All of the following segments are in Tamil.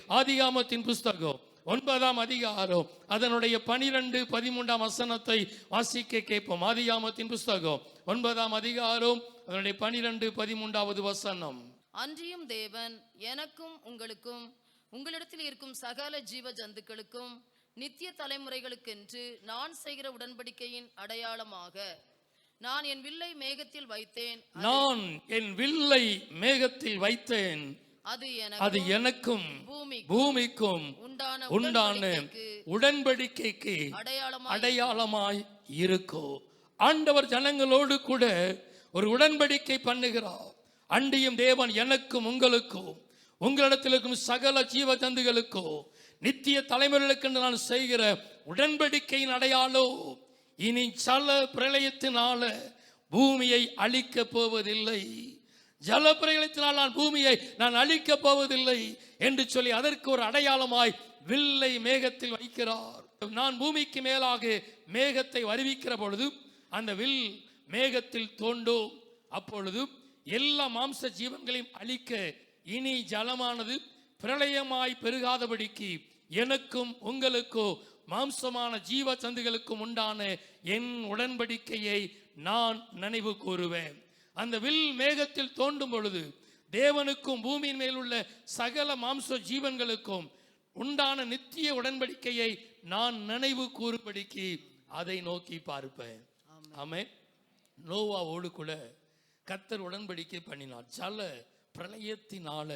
ஆதியாகமத்தின் புஸ்தகம் 9ஆம் அதிகாரம் அதனுடைய 12, 13 வசனத்தை வாசிக்க கேட்போம். ஆதியாகமத்தின் புஸ்தகம் 9ஆம் அதிகாரம் அதனுடைய 12, 13 வசனம். அன்றியும் தேவன் எனக்கும் உங்களுக்கும் உங்களிடத்தில் இருக்கும் சகல ஜீவ ஜந்துக்களுக்கும் நித்திய தலைமுறைகளுக்கென்று நான் செய்கிற உடன்படிக்கையின் அடையாளமாக நான் என் வில்லை மேகத்தில் வைத்தேன். நான் என் வில்லை மேகத்தில் வைத்தேன். அது எனக்கும் பூமிக்கும் உண்டான உடன்படிக்கைக்கு அடையாளமாய் இருக்கும். ஆண்டவர் ஜனங்களோடு கூட ஒரு உடன்படிக்கை பண்ணுகிறார். அன்றியும் தேவன் எனக்கும் உங்களுக்கும் உங்களிடத்தில் இருக்கும் சகல ஜீவ ஜந்துகளுக்கும் நித்திய தலைமுறைகளுக்கு நான் செய்கிற உடன்படிக்கையின் அடையாளம், இனி ஜல பிரளயத்தினால பூமியை அழிக்க போவதில்லை. ஜல பிரளயத்தினால் நான் பூமியை நான் அழிக்க போவதில்லை என்று சொல்லி அதற்கு ஒரு அடையாளமாய் வில்லை மேகத்தில் வைக்கிறார். நான் பூமிக்கு மேலாக மேகத்தை வருவிக்கிற பொழுது அந்த வில் மேகத்தில் தோண்டும். அப்பொழுது எல்லா மாம்ச ஜீவன்களையும் அழிக்க இனி ஜலமானது பிரளயமாய் பெருகாதபடிக்கு எனக்கும் உங்களுக்கோ மாம்சமான ஜீவ சந்துகளுக்கும் உண்டான என் உடன்படிக்கையை நான் நினைவு கூறுவேன். அந்த வில் மேகத்தில் தோண்டும் பொழுது தேவனுக்கும் பூமியின் மேல் உள்ள சகல மாம்ச ஜீவன்களுக்கும் உண்டான நித்திய உடன்படிக்கையை நான் நினைவு கூறும்படிக்கு அதை நோக்கி பார்ப்பேன். ஆமென். நோவாவோடு கூட கர்த்தர் உடன்படிக்கை பண்ணினார். ஜல பிரளயத்தினால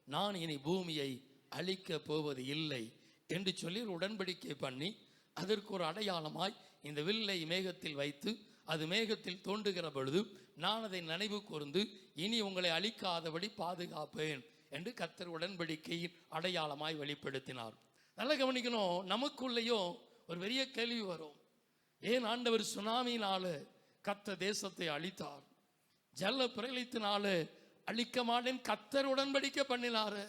நான் இனி பூமியை அழிக்க போவது இல்லை என்று சொல்லி உடன்படிக்கை பண்ணி அதற்கு ஒரு அடையாளமாய் இந்த வில்லை மேகத்தில் வைத்து அது மேகத்தில் தோன்றுகிற பொழுது நான் அதை நினைவு கூர்ந்து இனி உங்களை அழிக்காதபடி பாதுகாப்பேன் என்று கர்த்தர் உடன்படிக்கையின் அடையாளமாய் வெளிப்படுத்தினார். நல்லா கவனிக்கணும். நமக்குள்ளேயும் ஒரு பெரிய கேள்வி வரும். ஏன் ஆண்டவர் சுனாமியினால கர்த்தர் தேசத்தை அழித்தார்? ஜல பிரளயத்தினால அழிக்க மாட்டேன் கர்த்தர் உடன்படிக்கை பண்ணினாரு.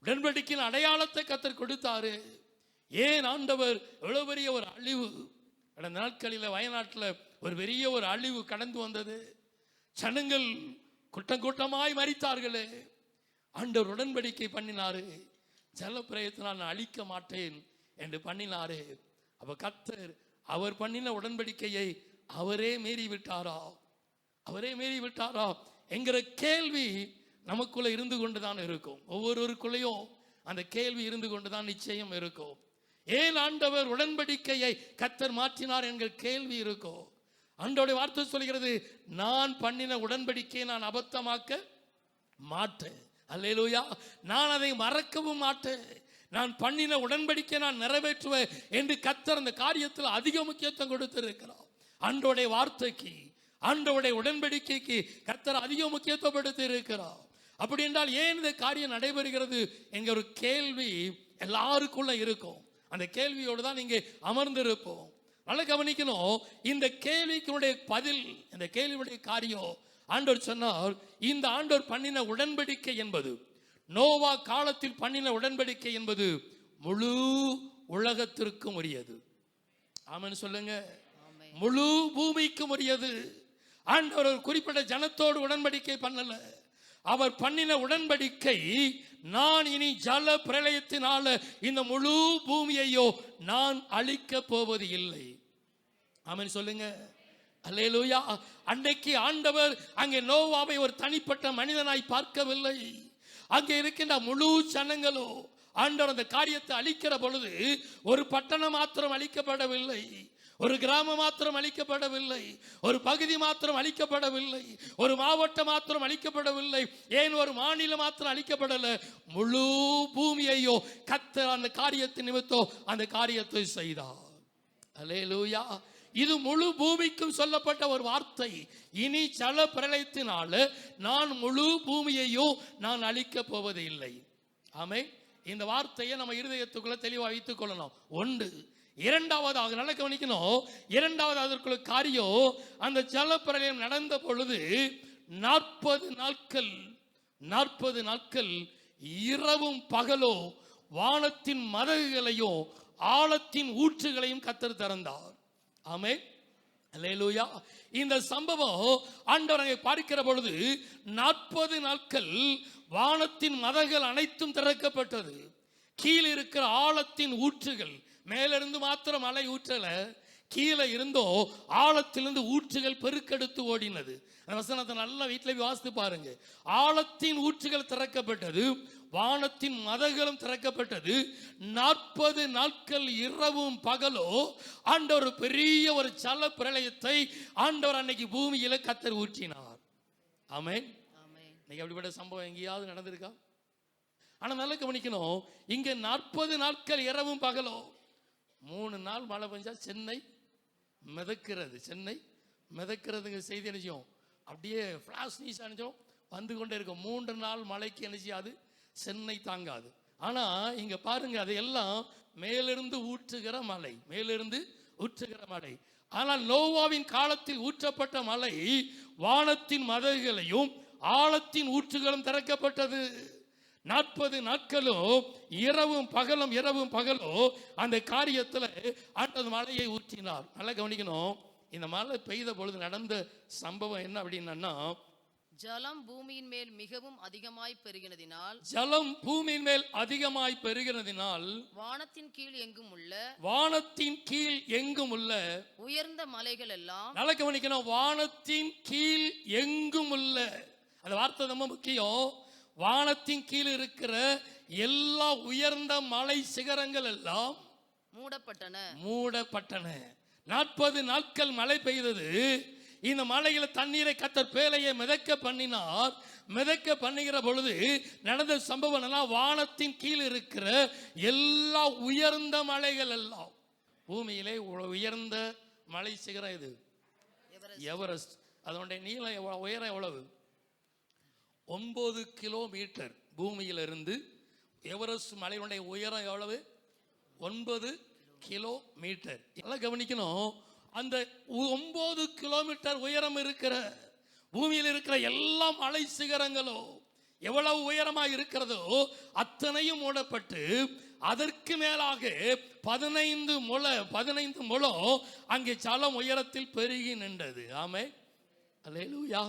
உடன்படிக்கையின் அடையாளத்தை கர்த்தர் கொடுத்தாரு. ஏன் ஆண்டவர் எவ்வளவு பெரிய ஒரு அழிவு கடந்த நாட்களில் வயநாட்டில் ஒரு பெரிய ஒரு அழிவு கடந்து வந்தது. ஜனங்கள் கூட்டம் கூட்டமாய் மரித்தார்களே. ஆண்டவர் உடன்படிக்கை பண்ணினாரு. ஜல பிரளயத்தினால் நான் அழிக்க மாட்டேன் என்று பண்ணினாரு. அப்ப கர்த்தர் அவர் பண்ணின உடன்படிக்கையை அவரே மீறி விட்டாரா? அவரே மீறி விட்டாரா என்கிற கேள்வி நமக்குள்ள இருந்து கொண்டுதான் இருக்கும். ஒவ்வொருவருக்குள்ளேயும் அந்த கேள்வி இருந்து கொண்டுதான் நிச்சயம் இருக்கும். ஏன் ஆண்டவர் உடன்படிக்கையை கர்த்தர் மாற்றினார் என்கிற கேள்வி இருக்கும். ஆண்டவருடைய வார்த்தை சொல்கிறது, நான் பண்ணின உடன்படிக்கையை நான் அபத்தமாக்க மாட்டேன். அல்லேலூயா. நான் அதை மறக்கவும் மாட்டேன். நான் பண்ணின உடன்படிக்கை நான் நிறைவேற்றுவேன் என்று கர்த்தர் அந்த காரியத்தில் அதிக முக்கியத்துவம் கொடுத்திருக்கிறார். ஆண்டவருடைய வார்த்தைக்கு ஆண்டவருடைய உடன்படிக்கைக்கு கர்த்தர் அதிக முக்கியத்துவப்படுத்தி இருக்கிறார். அப்படி என்றால் ஏன் இந்த காரியம் நடைபெறுகிறது என்கிற ஒரு கேள்வி எல்லாருக்குள்ள இருக்கும். அந்த கேள்வியோடு தான் இங்கே அமர்ந்திருப்போம். நல்லா கவனிக்கணும். இந்த கேள்விக்குடைய பதில், இந்த கேள்வியுடைய காரியம் ஆண்டவர் சொன்னார், இந்த ஆண்டவர் பண்ணின உடன்படிக்கை என்பது, நோவா காலத்தில் பண்ணின உடன்படிக்கை என்பது முழு உலகத்திற்கும் உரியது. ஆமென் சொல்லுங்க. முழு பூமிக்கும் உரியது. ஆண்டவர் ஒரு குறிப்பிட்ட ஜனத்தோடு உடன்படிக்கை பண்ணல. அவர் பண்ணின உடன்படிக்கை, நான் இனி ஜல பிரளயத்தினால இந்த முழு பூமியையோ நான் அழிக்க போவது இல்லை. ஆமென் சொல்லுங்க. அல்லேலூயா. அன்றைக்கு ஆண்டவர் அங்கே நோவாவை ஒரு தனிப்பட்ட மனிதனாய் பார்க்கவில்லை. அங்கே இருக்கின்ற முழு ஜனங்களோ ஆண்டவர் அந்த காரியத்தை அழிக்கிற பொழுது ஒரு பட்டணம் மாத்திரம் அழிக்கப்படவில்லை, ஒரு கிராமம் மாத்திரம் அழிக்கப்படவில்லை, ஒரு பகுதி மாத்திரம் அழிக்கப்படவில்லை, ஒரு மாவட்டம் மாத்திரம் அழிக்கப்படவில்லை, ஏன் ஒரு மாநிலம் மாத்திரம் அழிக்கப்படல, முழு பூமியையோ கர்த்தர் அந்த காரியத்தின் நிமித்தம் அந்த காரியத்தை செய்தார். அல்லேலூயா. இது முழு பூமிக்கும் சொல்லப்பட்ட ஒரு வார்த்தை. இனி ஜல பிரளயத்தினால நான் முழு பூமியையும் நான் அழிக்க போவது இல்லை. ஆமென். இந்த வார்த்தையை நம்ம இருதயத்துக்குள்ள தெளிவாக வைத்துக் கொள்ளணும். ஒன்று. இரண்டாவதாக நல்ல கவனிக்கணும். இரண்டாவது அதற்குள்ள காரியம், அந்த ஜல பிரளயம் நடந்த பொழுது 40 நாட்கள் இரவும் பகலோ வானத்தின் மதகுகளையும் ஆழத்தின் ஊற்றுகளையும் கர்த்தர் திறந்தார். ஆமென். அல்லேலூயா. இந்த சம்பவம் ஆண்டவரை பார்க்கிற பொழுது 40 நாட்கள் வானத்தின் மதகுகள் அனைத்தும் திறக்கப்பட்டது. கீழே இருக்கிற ஆழத்தின் ஊற்றுகள், மேலிருந்து மாத்திரம் மழை ஊற்றல, கீழே இருந்தோ ஆழத்திலிருந்து ஊற்றுகள் பெருக்கெடுத்து ஓடினது. அந்த வசனத்தை நல்லா வீட்டில் வாசித்து பாருங்க. ஆழத்தின் ஊற்றுகள் திறக்கப்பட்டது, வானத்தின் மதகளும் திறக்கப்பட்டது. 40 நாட்கள் இரவும் பகலோ ஆண்டவர் பெரிய ஒரு ஜல பிரளயத்தை ஆண்டவர் அன்னைக்கு பூமியில கர்த்தர் ஊற்றினார். ஆமென். இன்னைக்கு அப்படிப்பட்ட சம்பவம் எங்கேயாவது நடந்திருக்கா? ஆனா நல்லா கவனிக்கணும், இங்க 40 நாட்கள் இரவும் பகலோ. 3 நாள் மழை பெஞ்சா சென்னை மிதக்கிறது. சென்னை மிதக்கிறதுங்க செய்தி நினைச்சோம், அப்படியே ஃபிளாஷ் நியூஸ் அனுப்பிச்சோம் வந்து கொண்டே இருக்கும். 3 நாள் மழைக்கு நினைச்சாது சென்னை தாங்காது. ஆனா இங்க பாருங்க, அதையெல்லாம் மேலிருந்து ஊற்றுகிற மழை, மேலிருந்து ஊற்றுகிற மழை. ஆனால் நோவாவின் காலத்தில் ஊற்றப்பட்ட மழை வானத்தின் மதகுகளையும் ஆழத்தின் ஊற்றுகளும் திறக்கப்பட்டது. 40 நாட்களும் இரவும் பகலும் அந்த காரியத்தில் ஆண்டவர் மழையை ஊற்றினார். நல்லா கவனிக்கணும், இந்த மழை பெய்த பொழுது நடந்த சம்பவம் என்ன அப்படின்னா, ஜலம் பூமியின் மேல் மிகவும் அதிகமாய் பெருகினதினால் வானத்தின் கீழ் எங்கும் உள்ள உயர்ந்த மலைகள் எல்லாம். நல்லா கவனிக்கணும், வானத்தின் கீழ் எங்கும் உள்ள, அந்த வார்த்தை ரொம்ப முக்கியம். வானத்தின் கீழ் இருக்கிற எல்லா உயர்ந்த மலை சிகரங்கள் எல்லாம் மூடப்பட்டன. 40 நாட்கள் மழை பெய்தது. இந்த மலையில தண்ணீரை கர்த்தர் பேழையை மிதக்க பண்ணினார். மிதக்க பண்ணுகிற பொழுது நடந்த சம்பவம் எல்லாம், வானத்தின் கீழ் இருக்கிற எல்லா உயர்ந்த மலைகள் எல்லாம், பூமியிலே உயர்ந்த மலை சிகரம் இது எவரெஸ்ட். அதனுடைய நீளம் உயரம் எவ்வளவு? 9 கிலோமீட்டர். பூமியிலிருந்து எவரெஸ்ட் மலையினுடைய உயரம் எவ்வளவு? 9 கிலோமீட்டர். எல்லாம் கவனிக்கணும், அந்த 9 கிலோமீட்டர் உயரம் இருக்கிற பூமியில் இருக்கிற எல்லா மலை சிகரங்களோ எவ்வளவு உயரமாக இருக்கிறதோ அத்தனையும் மூடப்பட்டு, அதற்கு மேலாக 15 முழம் அங்கே ஜலம் உயரத்தில் பெருகி நின்றது. ஆமென், அல்லேலூயா.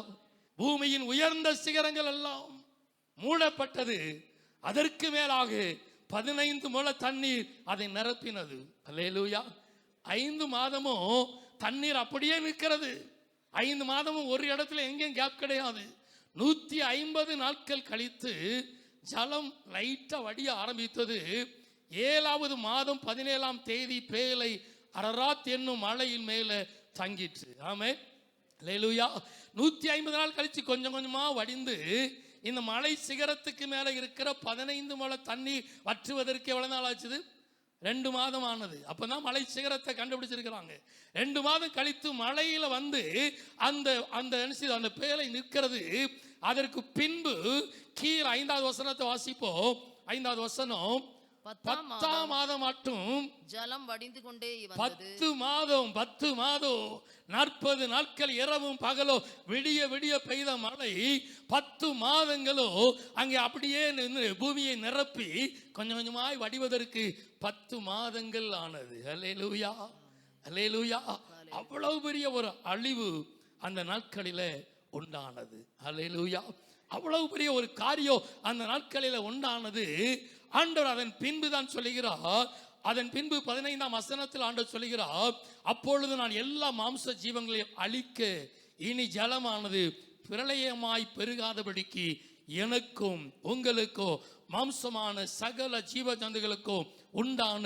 பூமியின் உயர்ந்த சிகரங்கள் எல்லாம் மூடப்பட்டது. அதற்கு மேலாக 15 முழ தண்ணீர் அதை நிரப்பினது. அல்லேலூயா. 5 மாதமும் தண்ணீர் அப்படியே நிற்கிறது. 5 மாதமும் ஒரு இடத்துல எங்கேயும் கேப் கிடையாது. 150 நாட்கள் கழித்து ஜலம் லைட்டா வடிய ஆரம்பித்தது. 7வது மாதம் 17ஆம் தேதி பேலை அரராத் என்னும் மலையின் மேல தங்கிற்று. ஆமென், அல்லேலூயா. 150 நாள் கழிச்சு கொஞ்சம் கொஞ்சமா வடிந்து இந்த மலை சிகரத்துக்கு மேல இருக்கிற 15 முழ தண்ணீர் வற்றுவதற்கு எவ்வளவு நாள் ஆச்சுது? 2 மாதம் ஆனது. அப்பதான் மலை சிகரத்தை கண்டுபிடிச்சிருக்கிறாங்க. 2 மாதம் கழித்து மலையில வந்து அந்த பேலை நிற்கிறது. அதற்கு பின்பு கீழ் 5வது வசனத்தை வாசிப்போம். 5வது வசனம், 10ஆம் மாதம் மட்டும் ஜலம் வடிந்து கொண்டே 10 மாதம் 40 நாட்கள் இரவும் பகலோ விடிய பெய்த மழை 10 மாதங்களோ அங்கே அப்படியே பூமியை நிரப்பி கொஞ்சம் கொஞ்சமாய் வடிவதற்கு 10 மாதங்கள் ஆனது. அல்லேலூயா, அல்லேலூயா. அவ்வளவு பெரிய ஒரு அழிவு அந்த நாட்களிலே உண்டானது. அல்லேலூயா. அவ்வளவு பெரிய ஒரு காரியம் அந்த நாட்களில் உண்டானது. ஆண்டவர் அதன் பின்பு தான் சொல்லுகிறார். அதன் பின்பு 15ஆம் வசனத்தில் ஆண்டவர் சொல்லுகிறார், அப்பொழுது நான் எல்லா மாம்ச ஜீவங்களையும் அழிக்க இனி ஜலமானது பிரளயமாய் பெருகாதபடிக்கு எனக்கும் உங்களுக்கோ மாம்சமான சகல ஜீவ ஜந்துகளுக்கும் உண்டான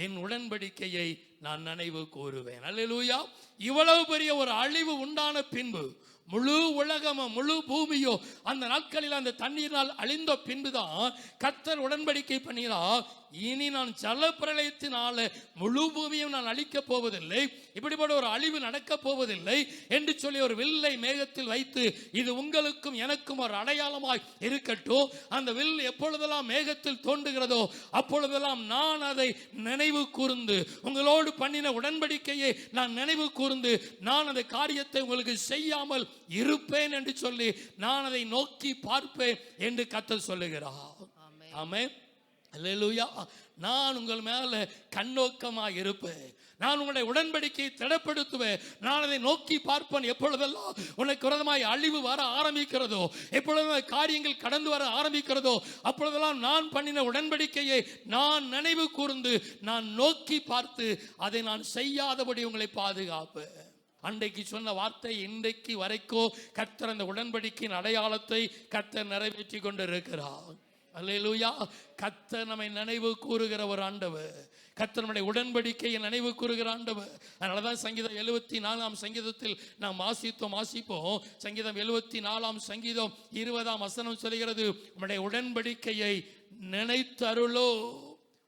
என் உடன்படிக்கையை நான் நினைவு கூறுவேன். அல்லேலூயா. இவ்வளவு பெரிய ஒரு அழிவு உண்டான பின்பு முழு உலகமோ முழு பூமியோ அந்த நாட்களில் அந்த தண்ணீரால் அழிந்த பின்புதான் கர்த்தர் உடன்படிக்கை பண்ணினார், இனி நான் ஜல பிரளயத்தினால முழு பூமியும் நான் அழிக்கப் போவதில்லை, இப்படிப்பட்ட ஒரு அழிவு நடக்கப் போவதில்லை என்று சொல்லி ஒரு வில்லை மேகத்தில் வைத்து இது உங்களுக்கும் எனக்கும் ஒரு அடையாளமாய் இருக்கட்டும். அந்த வில் எப்பொழுதெல்லாம் மேகத்தில் தோன்றுகிறதோ அப்பொழுதெல்லாம் நான் அதை நினைவு கூர்ந்து உங்களோடு பண்ணின உடன்படிக்கையை நான் நினைவு கூர்ந்து நான் அந்த காரியத்தை உங்களுக்கு செய்யாமல் இருப்பேன் என்று சொல்லி நான் அதை நோக்கி பார்ப்பேன் என்று கர்த்தர் சொல்லுகிறார். ஆமென், அல்லேலூயா. நான் உங்கள் மேல கண்ணோக்கமாக இருப்பேன். நான் உங்களுடைய உடன்படிக்கையை திடப்படுத்துவேன். நான் அதை நோக்கி பார்ப்பேன். எப்பொழுதெல்லாம் உனக்கு விரோதமாய் அழிவு வர ஆரம்பிக்கிறதோ, எப்பொழுதெல்லாம் காரியங்கள் கடந்து வர ஆரம்பிக்கிறதோ, அப்பொழுதெல்லாம் நான் பண்ணின உடன்படிக்கையை நான் நினைவு கூர்ந்து நான் நோக்கி பார்த்து அதை நான் செய்யாதபடி உங்களை பாதுகாப்பேன். அன்றைக்கு சொன்ன வார்த்தை இன்றைக்கு வரைக்கும் கர்த்தர் அந்த உடன்படிக்கையின் அடையாளத்தை கர்த்தர் நிறைவேற்றி கொண்டிருக்கிறார். அல்லேலூயா. கர்த்தர் நம்மை நினைவு கூறுகிற ஒரு ஆண்டவர். கர்த்தர் நம்முடைய உடன்படிக்கையை நினைவு கூறுகிற ஆண்டவர். அதனாலதான் சங்கீதம் 74 சங்கீதத்தில் நாம் வாசிப்போம். சங்கீதம் 74 சங்கீதம் 20 சொல்கிறது, நம்முடைய உடன்படிக்கையை நினைத்தருளோ,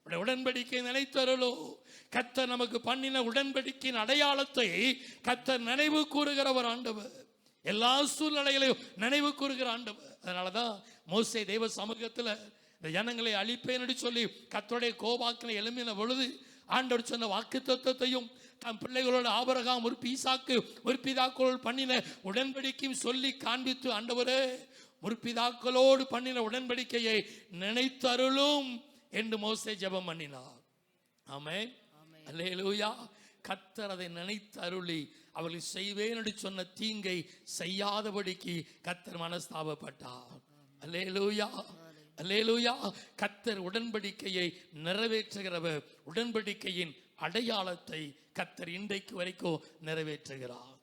உடன்படிக்கை நினைத்தருளோ. கர்த்தர் நமக்கு பண்ணின உடன்படிக்கையின் அடையாளத்தை கர்த்தர் நினைவு கூறுகிற ஒரு ஆண்டவர். எல்லா சூழ்நிலைகளையும் நினைவு கூறுகிற ஆண்டவர். அதனாலதான் மோசே தேவ சமூகத்துல இந்த ஜனங்களை அழிப்பேன் என்று சொல்லி கர்த்தருடைய கோபாக்கினை எழும்பின பொழுது ஆண்டவர் சொன்ன வாக்குத்தத்தத்தையும் தம் பிள்ளைகளோட ஆபிரகாம் ஒரு ஈசாக்கு முற்பிதாக்களோடு பண்ணின உடன்படிக்கையும் சொல்லி காண்பித்து, ஆண்டவரே முற்பிதாக்களோடு பண்ணின உடன்படிக்கையை நினைத்தருளும் என்று மோசே ஜெபம் பண்ணினார். ஆமென். அல்லேலூயா. கர்த்தர் அதை நினைத்து அருளி அவர்கள் செய்வேன் என்று சொன்ன தீங்கை செய்யாதபடிக்கு கர்த்தர் மனஸ்தாபப்பட்டார். அல்லேலூயா. அல்லேலூயா. கர்த்தர் உடன்படிக்கையை நிறைவேற்றுகிறவர். உடன்படிக்கையின் அடையாளத்தை கர்த்தர் இன்றைக்கு வரைக்கும் நிறைவேற்றுகிறார்.